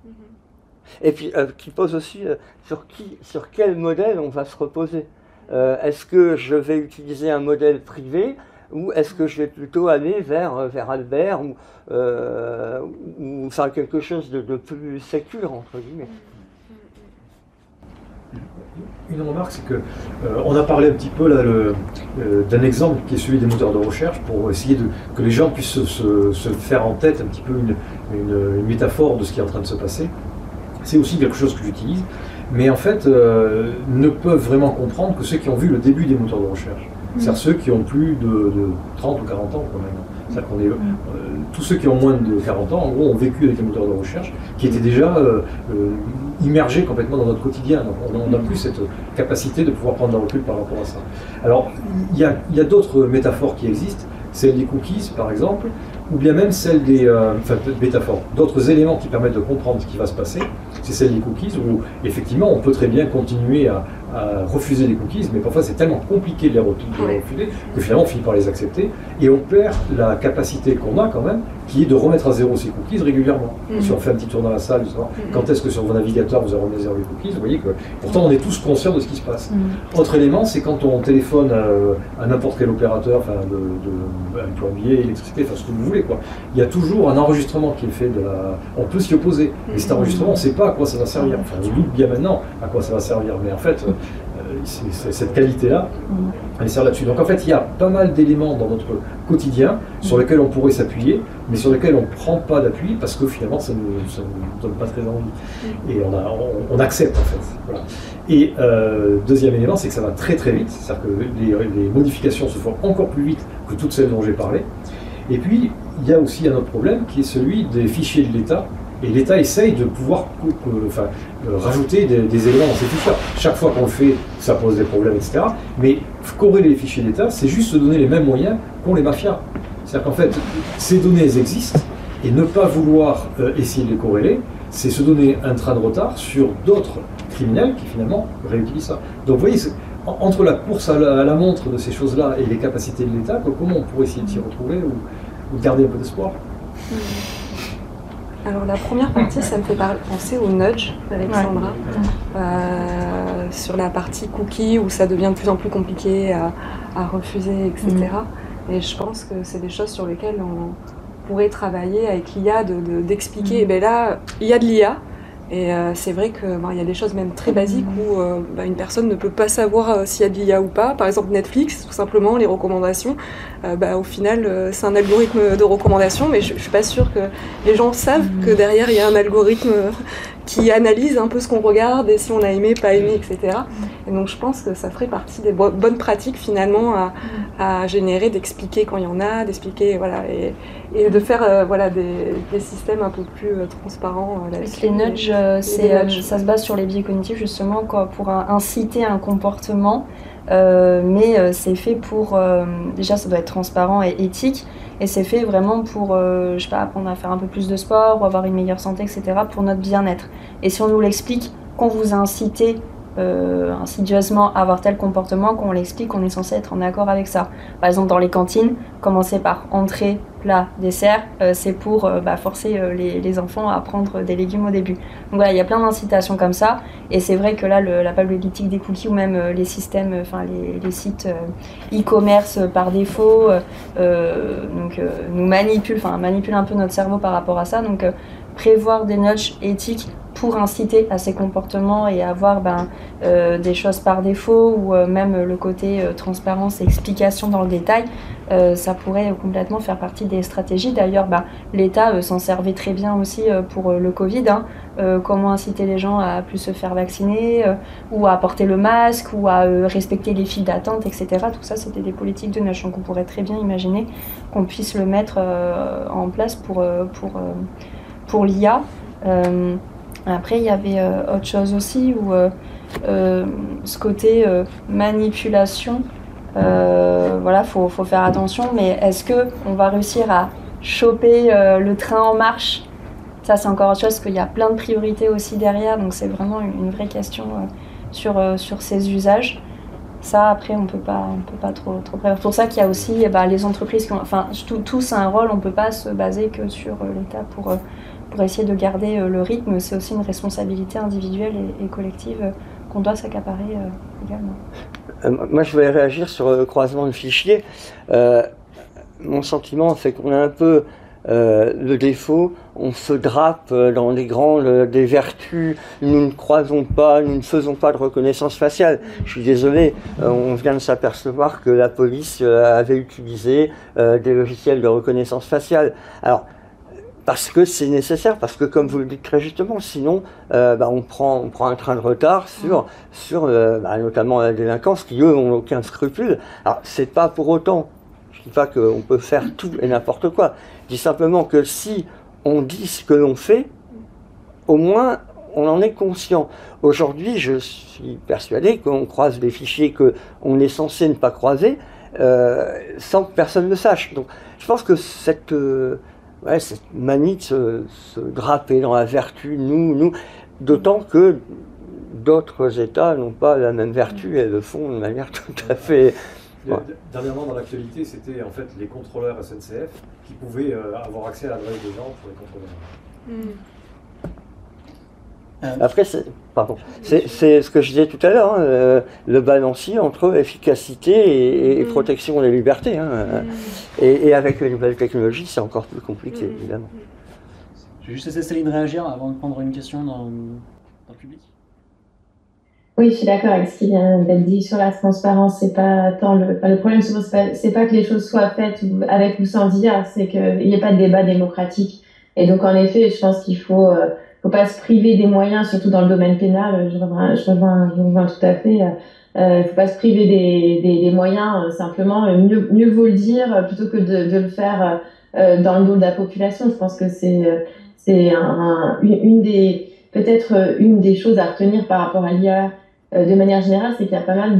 Et puis, qui pose aussi sur quel modèle on va se reposer. Est-ce que je vais utiliser un modèle privé ou est-ce que je vais plutôt aller vers Albert ou faire quelque chose de plus sécure, entre guillemets. Une remarque, c'est que on a parlé un petit peu là d'un exemple qui est celui des moteurs de recherche pour essayer que les gens puissent se faire en tête un petit peu une métaphore de ce qui est en train de se passer. C'est aussi quelque chose que j'utilise, mais en fait ne peuvent vraiment comprendre que ceux qui ont vu le début des moteurs de recherche. C'est-à-dire ceux qui ont plus de 30 ou 40 ans quand même. C'est-à-dire qu'on est, tous ceux qui ont moins de 40 ans, en gros, ont vécu avec les moteurs de recherche qui étaient déjà immergés complètement dans notre quotidien. Donc on n'a plus cette capacité de pouvoir prendre le recul par rapport à ça. Alors, il y a d'autres métaphores qui existent, celle des cookies par exemple, ou bien même celle des métaphores, d'autres éléments qui permettent de comprendre ce qui va se passer. C'est celle des cookies où effectivement on peut très bien continuer à refuser les cookies, mais parfois c'est tellement compliqué de les refuser que finalement on finit par les accepter et on perd la capacité qu'on a quand même, qui est de remettre à zéro ces cookies régulièrement. Si on fait un petit tour dans la salle, quand est-ce que sur vos navigateurs vous avez remis à zéro les cookies, vous voyez que pourtant on est tous conscients de ce qui se passe. Autre élément, c'est quand on téléphone à n'importe quel opérateur, enfin un plombier, électricité, enfin ce que vous voulez quoi. Il y a toujours un enregistrement qui est fait on peut s'y opposer, mais cet enregistrement on ne sait pas à quoi ça va servir. Enfin on doute bien maintenant à quoi ça va servir, mais en fait cette qualité-là, elle sert là-dessus. Donc en fait, il y a pas mal d'éléments dans notre quotidien sur lesquels on pourrait s'appuyer, mais sur lesquels on ne prend pas d'appui parce que finalement, ça ne nous donne pas très envie. Et on accepte en fait. Voilà. Et deuxième élément, c'est que ça va très très vite, c'est-à-dire que les modifications se font encore plus vite que toutes celles dont j'ai parlé. Et puis, il y a aussi un autre problème qui est celui des fichiers de l'État. Et l'État essaye de pouvoir rajouter des éléments dans ces fichiers. Chaque fois qu'on le fait, ça pose des problèmes, etc. Mais corréler les fichiers d'État, c'est juste se donner les mêmes moyens qu'ont les mafias. C'est-à-dire qu'en fait, ces données, elles existent, et ne pas vouloir essayer de les corréler, c'est se donner un train de retard sur d'autres criminels qui finalement réutilisent ça. Donc vous voyez, entre la course à la montre de ces choses-là et les capacités de l'État, comment on pourrait essayer de s'y retrouver ou garder un peu d'espoir? Alors la première partie, ça me fait penser au nudge, Alexandra, sur la partie cookie où ça devient de plus en plus compliqué à refuser, etc. Et je pense que c'est des choses sur lesquelles on pourrait travailler avec l'IA, d'expliquer, et bien là, il y a de l'IA, et c'est vrai qu'il y a des choses même très basiques où une personne ne peut pas savoir s'il y a de l'IA ou pas. Par exemple Netflix, tout simplement, les recommandations, au final c'est un algorithme de recommandation, mais je ne suis pas sûre que les gens savent que derrière il y a un algorithme qui analyse un peu ce qu'on regarde et si on a aimé, pas aimé, etc. Et donc je pense que ça ferait partie des bonnes pratiques finalement à générer, d'expliquer quand il y en a, d'expliquer, voilà, et de faire des systèmes un peu plus transparents. Avec les nudges, ça se base sur les biais cognitifs justement pour inciter un comportement, mais c'est fait pour, déjà ça doit être transparent et éthique, et c'est fait vraiment pour, je sais pas, apprendre à faire un peu plus de sport ou avoir une meilleure santé, etc., pour notre bien-être. Et si on nous l'explique, qu'on vous a incité insidieusement à avoir tel comportement, qu'on l'explique, qu'on est censé être en accord avec ça. Par exemple, dans les cantines, commencer par entrée, plat, dessert, c'est pour forcer les enfants à prendre des légumes au début. Donc voilà, il y a plein d'incitations comme ça, et c'est vrai que là, la politique des cookies ou même les systèmes, les sites e-commerce par défaut, nous manipulent un peu notre cerveau par rapport à ça. Donc prévoir des nudges éthiques pour inciter à ces comportements et avoir des choses par défaut ou même le côté transparence et explication dans le détail, ça pourrait complètement faire partie des stratégies. D'ailleurs, l'État s'en servait très bien aussi pour le Covid. Comment inciter les gens à plus se faire vacciner ou à porter le masque ou à respecter les files d'attente, etc. Tout ça, c'était des politiques de nation qu'on pourrait très bien imaginer qu'on puisse le mettre en place pour l'IA. Après, il y avait autre chose aussi où ce côté manipulation, faut faire attention, mais est-ce qu'on va réussir à choper le train en marche? Ça, c'est encore autre chose, parce qu'il y a plein de priorités aussi derrière, donc c'est vraiment une vraie question sur ces usages. Ça, après, on peut pas trop prévoir. C'est pour ça qu'il y a aussi les entreprises qui ont, tous un rôle, on peut pas se baser que sur l'État pour essayer de garder le rythme. C'est aussi une responsabilité individuelle et collective qu'on doit s'accaparer également. Moi, je voulais réagir sur le croisement de fichiers. Mon sentiment, c'est qu'on a un peu le défaut, on se drape dans les grandes des vertus, nous ne croisons pas, nous ne faisons pas de reconnaissance faciale. Je suis désolé, on vient de s'apercevoir que la police avait utilisé des logiciels de reconnaissance faciale. Alors, parce que c'est nécessaire, parce que comme vous le dites très justement, sinon on prend un train de retard sur notamment la délinquance qui eux n'ont aucun scrupule. Alors c'est pas pour autant, je dis pas qu'on peut faire tout et n'importe quoi, je dis simplement que si on dit ce que l'on fait, au moins on en est conscient. Aujourd'hui, je suis persuadé qu'on croise des fichiers qu'on est censé ne pas croiser sans que personne ne sache. Donc je pense que cette manie de se draper dans la vertu, nous, d'autant que d'autres États n'ont pas la même vertu et le font de manière tout à fait... Dernièrement, dans l'actualité, c'était en fait les contrôleurs SNCF qui pouvaient avoir accès à l'adresse des gens pour les contrôler. Après, c'est ce que je disais tout à l'heure, le balancier entre efficacité et protection des libertés. Et avec les nouvelles technologies, c'est encore plus compliqué, évidemment. Je vais juste laisser Céline réagir avant de prendre une question dans le public. Oui, je suis d'accord avec ce qui vient d'être dit sur la transparence. C'est pas tant le problème, c'est pas que les choses soient faites avec ou sans IA, c'est qu'il n'y ait pas de débat démocratique. Et donc, en effet, je pense qu'il faut pas se priver des moyens, surtout dans le domaine pénal. Je rejoins tout à fait. Faut pas se priver des moyens. Simplement, mieux vaut le dire plutôt que de le faire dans le dos de la population. Je pense que c'est une des choses à retenir par rapport à l'IA de manière générale, c'est qu'il y a pas mal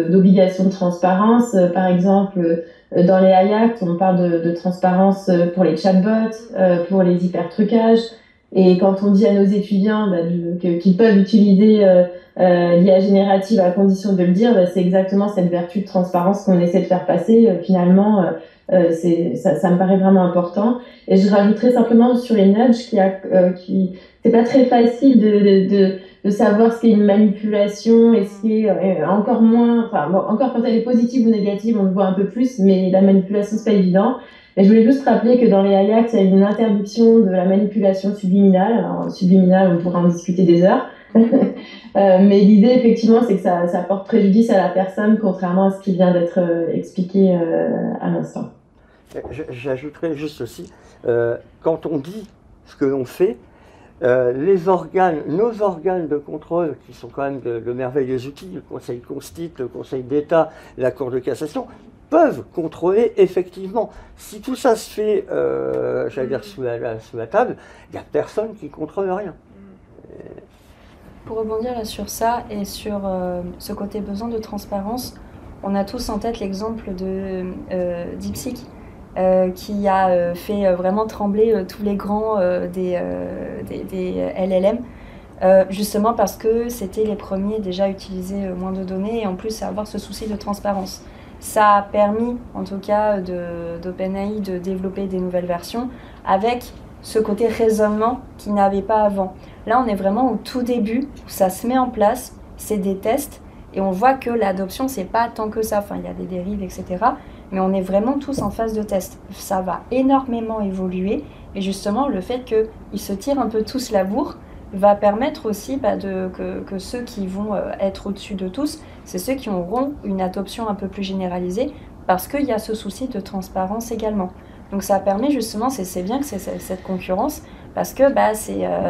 d'obligations de transparence. Par exemple, dans les AI Act, on parle de transparence pour les chatbots, pour les hypertrucages. Et quand on dit à nos étudiants qu'ils peuvent utiliser l'IA générative à condition de le dire, c'est exactement cette vertu de transparence qu'on essaie de faire passer. Finalement, ça me paraît vraiment important. Et je rajouterais simplement sur les nudges c'est pas très facile de savoir ce qu'est une manipulation et ce qui est encore moins, encore quand elle est positive ou négative, on le voit un peu plus, mais la manipulation, c'est pas évident. Mais je voulais juste rappeler que dans les AI Act, il y a une interdiction de la manipulation subliminale. Alors, subliminale, on pourra en discuter des heures. Mais l'idée, effectivement, c'est que ça porte préjudice à la personne, contrairement à ce qui vient d'être expliqué à l'instant. J'ajouterais juste aussi, quand on dit ce que l'on fait, nos organes de contrôle, qui sont quand même de merveilleux outils, le Conseil Constitue, le Conseil d'État, la Cour de cassation, peuvent contrôler effectivement. Si tout ça se fait, sous la table, il n'y a personne qui contrôle rien. Pour rebondir là sur ça et sur ce côté besoin de transparence, on a tous en tête l'exemple de DeepSeek, qui a fait vraiment trembler tous les grands des LLM, justement parce que c'était les premiers déjà à utiliser moins de données et en plus à avoir ce souci de transparence. Ça a permis, en tout cas, d'OpenAI de développer des nouvelles versions avec ce côté raisonnement qu'il n'avait pas avant. Là, on est vraiment au tout début, où ça se met en place, c'est des tests, et on voit que l'adoption, c'est pas tant que ça. Enfin, il y a des dérives, etc. Mais on est vraiment tous en phase de test. Ça va énormément évoluer, et justement, le fait qu'ils se tirent un peu tous la bourre, va permettre aussi que ceux qui vont être au-dessus de tous, c'est ceux qui auront une adoption un peu plus généralisée, parce qu'il y a ce souci de transparence également. Donc ça permet justement, c'est bien que c'est cette concurrence, parce que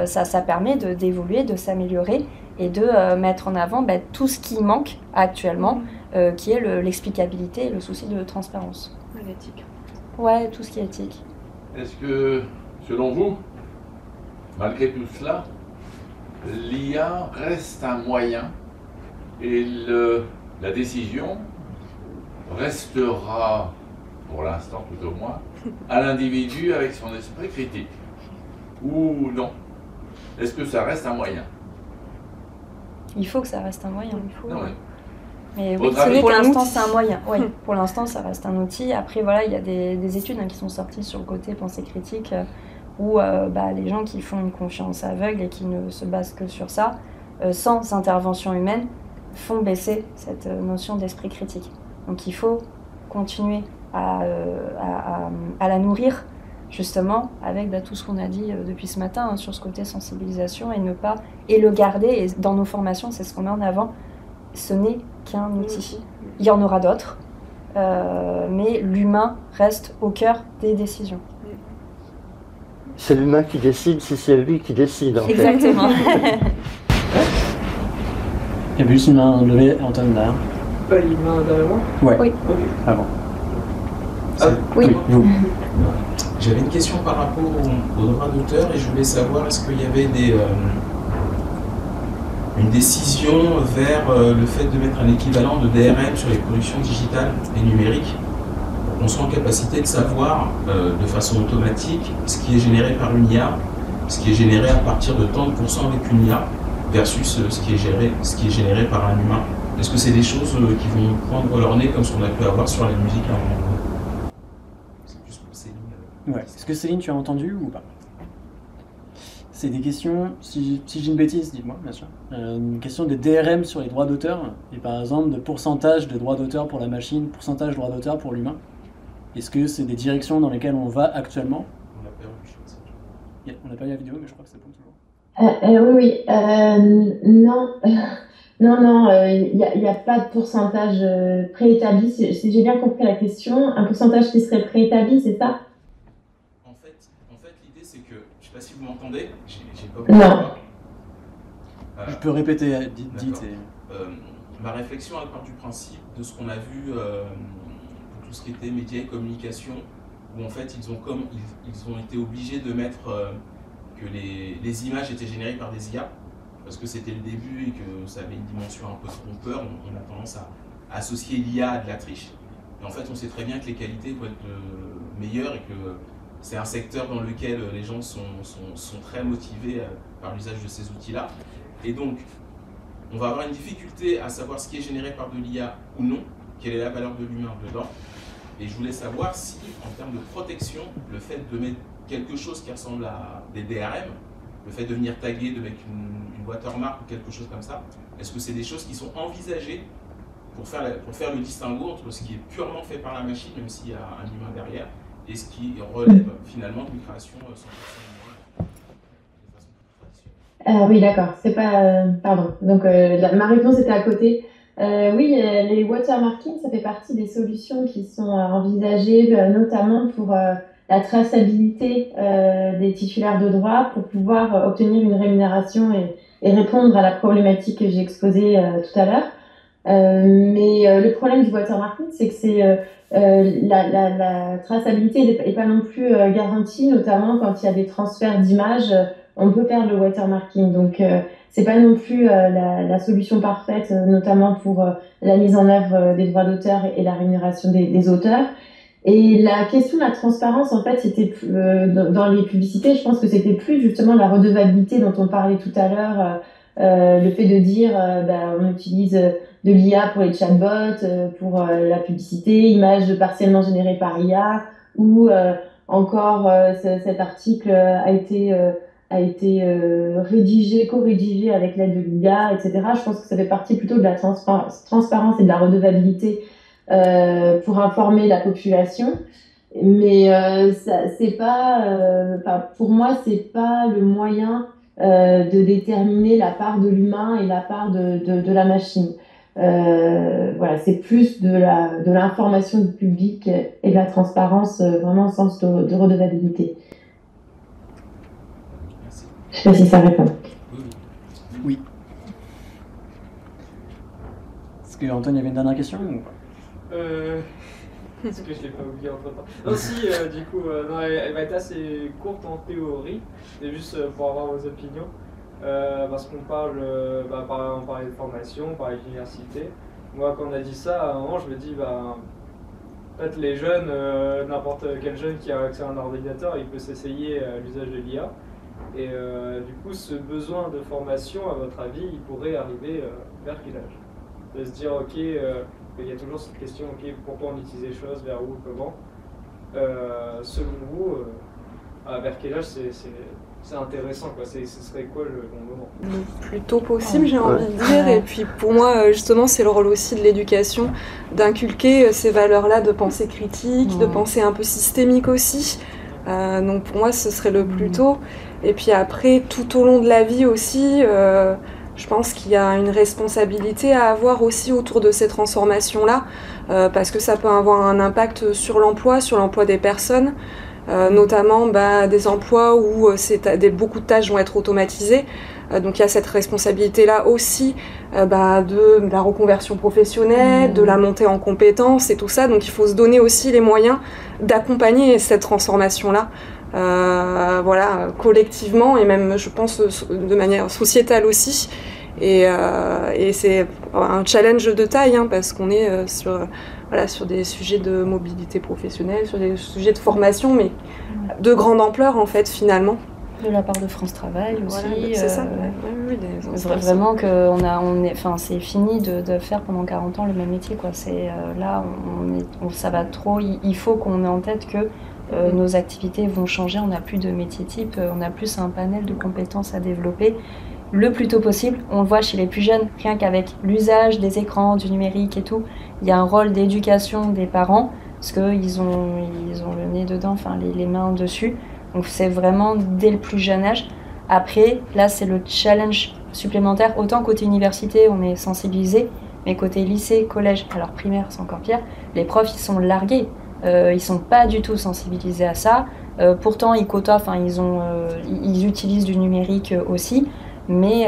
ça permet d'évoluer, de s'améliorer et de mettre en avant tout ce qui manque actuellement, qui est l'explicabilité et le souci de transparence. L'éthique. Ouais, tout ce qui est éthique. Est-ce que, selon vous, malgré tout cela, l'IA reste un moyen et la décision restera, pour l'instant tout au moins, à l'individu avec son esprit critique? Ou non? Est-ce que ça reste un moyen? Il faut que ça reste un moyen. Non, oui. Mais oui, pour l'instant, c'est un moyen. Oui, pour l'instant, ça reste un outil. Après, voilà, il y a des études qui sont sorties sur le côté pensée critique où les gens qui font une confiance aveugle et qui ne se basent que sur ça, sans intervention humaine, font baisser cette notion d'esprit critique. Donc, il faut continuer à la nourrir, justement, avec tout ce qu'on a dit depuis ce matin sur ce côté sensibilisation et le garder. Et dans nos formations, c'est ce qu'on met en avant. Ce n'est qu'un outil. Il y en aura d'autres, mais l'humain reste au cœur des décisions. C'est l'humain qui décide si c'est lui qui décide. Exactement. Il y avait juste une main levée, Antoine, derrière. Pas une main derrière moi? Ouais. Oui. Avant. Oui. Vous. J'avais une question par rapport aux droits d'auteur et je voulais savoir est-ce qu'il y avait une décision vers le fait de mettre un équivalent de DRM sur les productions digitales et numériques. On soit en capacité de savoir de façon automatique ce qui est généré par une IA, ce qui est généré à partir de tant de pourcents avec une IA versus ce qui est généré par un humain. Est-ce que c'est des choses qui vont prendre leur nez comme ce qu'on a pu avoir sur la musique à un moment donné? C'est plus pour Céline. Ouais. Est-ce que Céline, tu as entendu ou pas? C'est des questions, si j'ai une bêtise, dites-moi, bien sûr. Une question de DRM sur les droits d'auteur, et par exemple de pourcentage de droits d'auteur pour la machine, pourcentage de droits d'auteur pour l'humain. Est-ce que c'est des directions dans lesquelles on va actuellement? On a perdu. On n'a pas eu la vidéo, mais je crois que c'est bon toujours. Oui. Non. Non, il n'y a pas de pourcentage préétabli. Si j'ai bien compris la question, un pourcentage qui serait préétabli, c'est ça? En fait, l'idée c'est que, je ne sais pas si vous m'entendez, j'ai pas Non. Je peux répéter, dites. Ma réflexion, elle part du principe de ce qu'on a vu pour tout ce qui était médias et communication, où en fait ils ont été obligés de mettre que les images étaient générées par des IA, parce que c'était le début et que ça avait une dimension un peu trompeur. On a tendance à associer l'IA à de la triche. Et en fait, on sait très bien que les qualités vont être meilleures et que c'est un secteur dans lequel les gens sont très motivés par l'usage de ces outils-là. Et donc, on va avoir une difficulté à savoir ce qui est généré par de l'IA ou non, quelle est la valeur de l'humain dedans. Et je voulais savoir si, en termes de protection, le fait de mettre quelque chose qui ressemble à des DRM, le fait de venir taguer, de mettre une watermark ou quelque chose comme ça, est-ce que c'est des choses qui sont envisagées pour faire le distinguo entre ce qui est purement fait par la machine, même s'il y a un humain derrière, et ce qui relève finalement d'une création 100% humaine? Oui, d'accord. C'est pas. Pardon. Donc, ma réponse était à côté. Oui, les watermarking, ça fait partie des solutions qui sont envisagées, notamment pour la traçabilité des titulaires de droits, pour pouvoir obtenir une rémunération et répondre à la problématique que j'ai exposée tout à l'heure. Mais le problème du watermarking, c'est que la traçabilité n'est pas non plus garantie, notamment quand il y a des transferts d'images. On peut perdre le watermarking, donc c'est pas non plus la solution parfaite, notamment pour la mise en œuvre des droits d'auteur et la rémunération des auteurs. Et la question de la transparence, en fait, c'était dans les publicités, je pense que c'était plus justement la redevabilité dont on parlait tout à l'heure, le fait de dire on utilise de l'IA pour les chatbots, pour la publicité, images partiellement générées par IA, ou encore cet article a été co-rédigé avec l'aide de l'IA, etc. Je pense que ça fait partie plutôt de la transparence et de la redevabilité pour informer la population. Mais c'est pas, pour moi, c'est pas le moyen de déterminer la part de l'humain et la part de la machine. Voilà, c'est plus de l'information du public et de la transparence, vraiment au sens de redevabilité. Merci. Je sais pas si ça répond. Oui. Est-ce que Antoine, il y avait une dernière question ou pas Est-ce que je l'ai pas oublié entre temps? Non, si, du coup, non, elle va être assez courte en théorie, c'est juste pour avoir vos opinions. Parce qu'on parle, on parlait de formation, on parlait d'université. Moi, quand on a dit ça, à un moment, je me dis, en fait, les jeunes, n'importe quel jeune qui a accès à un ordinateur, il peut s'essayer à l'usage de l'IA. Et du coup, ce besoin de formation, à votre avis, il pourrait arriver vers quel âge? De se dire, ok, il y a toujours cette question, ok, pourquoi on utilise les choses, vers où, comment. Selon vous, vers quel âge c'est intéressant, quoi. Ce serait quoi le bon moment? Le plus tôt possible, j'ai envie de dire. Et puis pour moi, justement, c'est le rôle aussi de l'éducation, d'inculquer ces valeurs-là de pensée critique, de pensée un peu systémique aussi. Donc pour moi, ce serait le plus tôt. Et puis après, tout au long de la vie aussi, je pense qu'il y a une responsabilité à avoir aussi autour de ces transformations-là, parce que ça peut avoir un impact sur l'emploi des personnes. Notamment des emplois où beaucoup de tâches vont être automatisées. Donc il y a cette responsabilité-là aussi de la reconversion professionnelle, de la montée en compétences et tout ça. Donc il faut se donner aussi les moyens d'accompagner cette transformation-là, collectivement et même, je pense, de manière sociétale aussi. Et c'est un challenge de taille, parce qu'on est sur des sujets de mobilité professionnelle, sur des sujets de formation, mais de grande ampleur en fait finalement. De la part de France Travail aussi. Voilà, c'est ça. Vraiment c'est fini de faire pendant 40 ans le même métier, quoi. Là, ça va trop. Il faut qu'on ait en tête que nos activités vont changer. On n'a plus de métier type, on a plus un panel de compétences à développer. Le plus tôt possible, on le voit chez les plus jeunes, rien qu'avec l'usage des écrans, du numérique et tout, il y a un rôle d'éducation des parents, parce qu'ils ont le nez dedans, les mains dessus, donc c'est vraiment dès le plus jeune âge. Après, là c'est le challenge supplémentaire, autant côté université on est sensibilisé, mais côté lycée, collège, alors primaire c'est encore pire, les profs ils sont largués, ils sont pas du tout sensibilisés à ça, pourtant ils côtoient, ils utilisent du numérique aussi, mais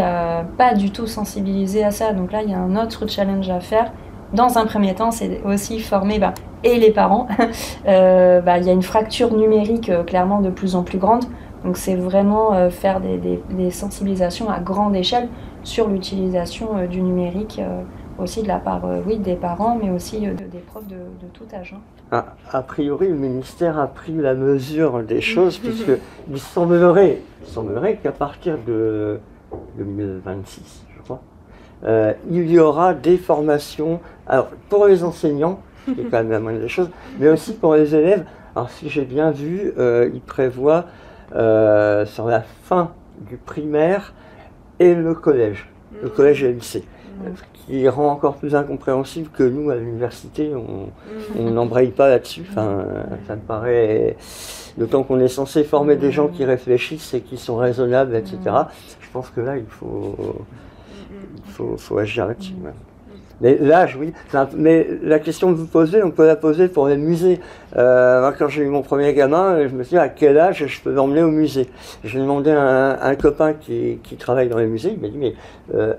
pas du tout sensibilisés à ça. Donc là, il y a un autre challenge à faire. Dans un premier temps, c'est aussi former et les parents. Il y a une fracture numérique clairement de plus en plus grande. Donc c'est vraiment faire des sensibilisations à grande échelle sur l'utilisation du numérique, aussi de la part des parents, mais aussi des profs de tout âge. A priori, le ministère a pris la mesure des choses, puisqu'il semblerait qu'à partir de 2026, je crois, il y aura des formations, alors pour les enseignants, qui est quand même la moindre des choses, mais aussi pour les élèves. Alors si j'ai bien vu, il prévoit sur la fin du primaire et le collège et le lycée, qui rend encore plus incompréhensible que nous à l'université, on n'embraye pas là-dessus. Enfin, ça me paraît, d'autant qu'on est censé former des gens qui réfléchissent et qui sont raisonnables, etc. Je pense que là, il faut agir là-dessus. Ouais. Mais l'âge, oui. Mais la question que vous posez, on peut la poser pour les musées. Moi, quand j'ai eu mon premier gamin, je me suis dit à quel âge je peux l'emmener au musée. J'ai demandé à un copain qui travaille dans les musées, il m'a dit mais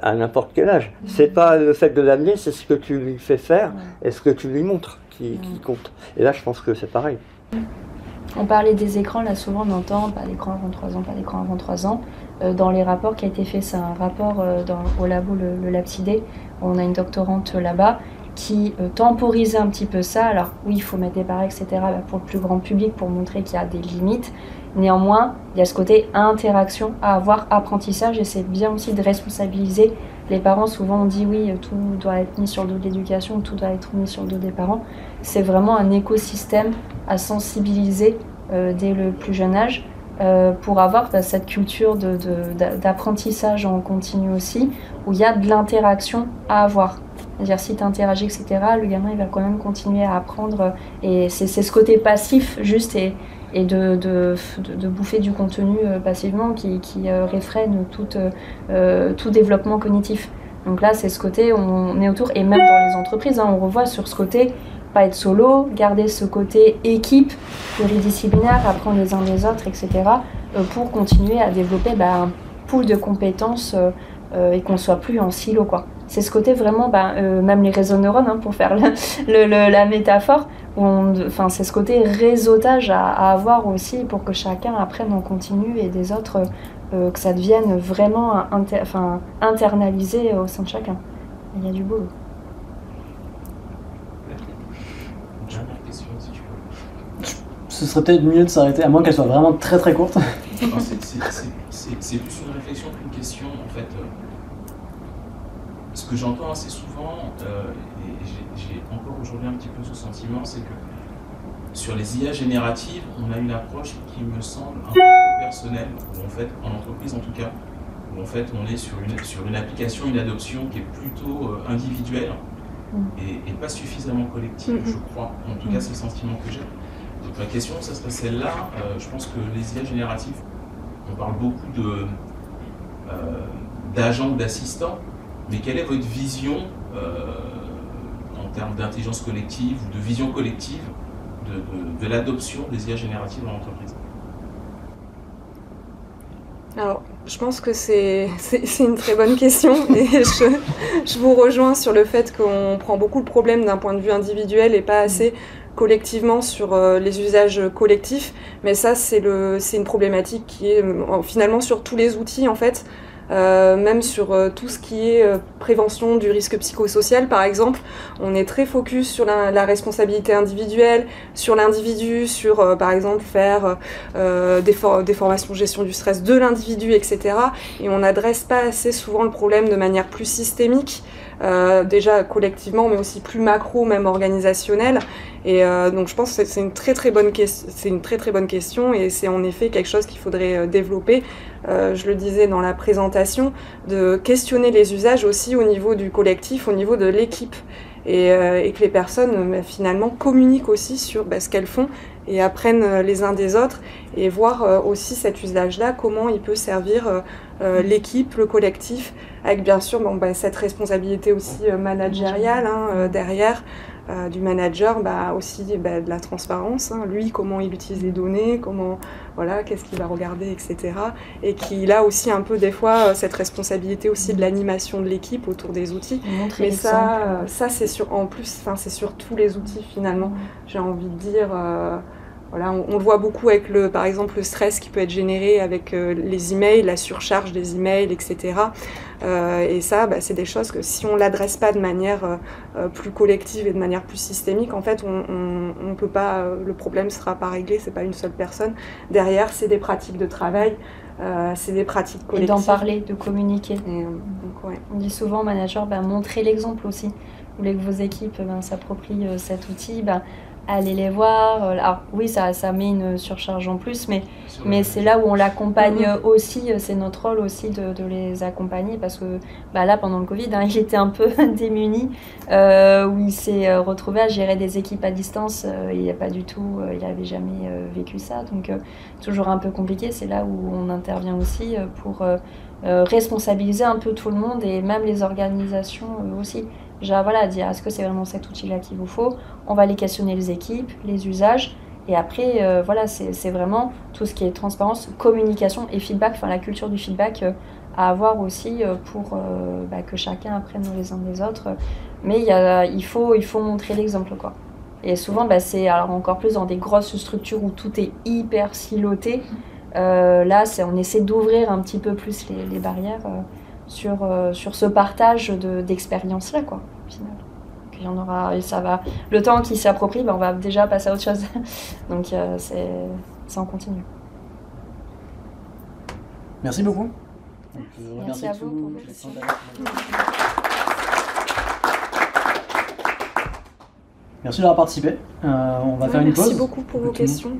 à n'importe quel âge. C'est pas le fait de l'amener, c'est ce que tu lui fais faire et ce que tu lui montres qui compte. Et là, je pense que c'est pareil. On parlait des écrans, là souvent on entend pas d'écran avant 3 ans, pas d'écran avant 3 ans. Dans les rapports qui a été fait, c'est un rapport au labo, le LabCID, on a une doctorante là-bas qui temporisait un petit peu ça. Alors oui, il faut mettre des barrières, etc. Pour le plus grand public, pour montrer qu'il y a des limites. Néanmoins, il y a ce côté interaction à avoir, apprentissage, et c'est bien aussi de responsabiliser les parents. Souvent on dit oui, tout doit être mis sur le dos de l'éducation, tout doit être mis sur le dos des parents. C'est vraiment un écosystème à sensibiliser dès le plus jeune âge pour avoir cette culture d'apprentissage en continu aussi, où il y a de l'interaction à avoir. C'est-à-dire si tu interagis, etc., le gamin il va quand même continuer à apprendre, et c'est ce côté passif juste, et et de bouffer du contenu passivement qui réfrène tout développement cognitif. Donc là, c'est ce côté, on est autour, et même dans les entreprises, hein, on revoit sur ce côté, pas être solo, garder ce côté équipe, pluridisciplinaire, apprendre les uns des autres, etc., pour continuer à développer un pool de compétences et qu'on ne soit plus en silo, quoi. C'est ce côté vraiment, même les réseaux neurones, hein, pour faire la métaphore, c'est ce côté réseautage à avoir aussi pour que chacun apprenne en continu et des autres, que ça devienne vraiment internalisé au sein de chacun. Il y a du boulot. Dernière question, si tu veux. Ce serait peut-être mieux de s'arrêter, à moins qu'elle soit vraiment très très courte. C'est plus une réflexion qu'une question, en fait. Ce que j'entends assez souvent, et j'ai encore aujourd'hui un petit peu ce sentiment, c'est que sur les IA génératives, on a une approche qui me semble un peu trop personnelle, où en fait, en entreprise en tout cas, où en fait on est sur une application, une adoption qui est plutôt individuelle et pas suffisamment collective, je crois. En tout cas, c'est le sentiment que j'ai. Donc ma question, ça serait celle-là. Je pense que les IA génératives, on parle beaucoup d'agents ou d'assistants, mais quelle est votre vision en termes d'intelligence collective ou de vision collective de l'adoption des IA génératives dans l'entreprise? Alors, je pense que c'est une très bonne question et je vous rejoins sur le fait qu'on prend beaucoup le problème d'un point de vue individuel et pas assez collectivement sur les usages collectifs, mais ça c'est une problématique qui est finalement sur tous les outils en fait. Même sur tout ce qui est prévention du risque psychosocial par exemple, on est très focus sur la responsabilité individuelle, sur l'individu, sur par exemple faire des formations de gestion du stress de l'individu, etc. Et on n'adresse pas assez souvent le problème de manière plus systémique, déjà collectivement mais aussi plus macro, même organisationnelle. Et donc je pense que c'est une très très bonne question et c'est en effet quelque chose qu'il faudrait développer. Je le disais dans la présentation, de questionner les usages aussi au niveau du collectif, au niveau de l'équipe et que les personnes finalement communiquent aussi sur ce qu'elles font et apprennent les uns des autres et voir aussi cet usage-là, comment il peut servir l'équipe, le collectif, avec bien sûr cette responsabilité aussi managériale derrière. Du manager, aussi de la transparence, lui comment il utilise les données, qu'est-ce qu'il va regarder, etc. Et qu'il a aussi un peu des fois cette responsabilité aussi de l'animation de l'équipe autour des outils. Mais ça c'est c'est sur tous les outils finalement, j'ai envie de dire. On le voit beaucoup avec par exemple le stress qui peut être généré avec les emails, la surcharge des emails, etc. Et ça, c'est des choses que si on l'adresse pas de manière plus collective et de manière plus systémique, en fait, on peut pas. Le problème sera pas réglé. C'est pas une seule personne. Derrière, c'est des pratiques de travail, c'est des pratiques collectives. Et d'en parler, de communiquer. Donc, on dit souvent aux managers, montrez l'exemple aussi. Vous voulez que vos équipes s'approprient cet outil. Aller les voir. Alors oui, ça met une surcharge en plus, mais c'est là où on l'accompagne aussi. C'est notre rôle aussi de les accompagner parce que là, pendant le Covid, il était un peu démuni, où il s'est retrouvé à gérer des équipes à distance. Il n'avait jamais vécu ça, donc toujours un peu compliqué. C'est là où on intervient aussi pour responsabiliser un peu tout le monde et même les organisations aussi. Déjà, dire est-ce que c'est vraiment cet outil-là qu'il vous faut? On va aller questionner les équipes, les usages, et après, c'est vraiment tout ce qui est transparence, communication et feedback, la culture du feedback à avoir aussi pour que chacun apprenne les uns des autres. Mais il faut montrer l'exemple, quoi. Et souvent, c'est alors encore plus dans des grosses structures où tout est hyper siloté. Là, on essaie d'ouvrir un petit peu plus les barrières sur ce partage d'expériences-là, quoi, au final. Il y en aura, et ça va. Le temps qui s'approprie, on va déjà passer à autre chose. Donc, ça en continue. Merci beaucoup. Merci à vous pour vos questions. Merci d'avoir participé. On va faire une pause. Merci beaucoup pour vos questions.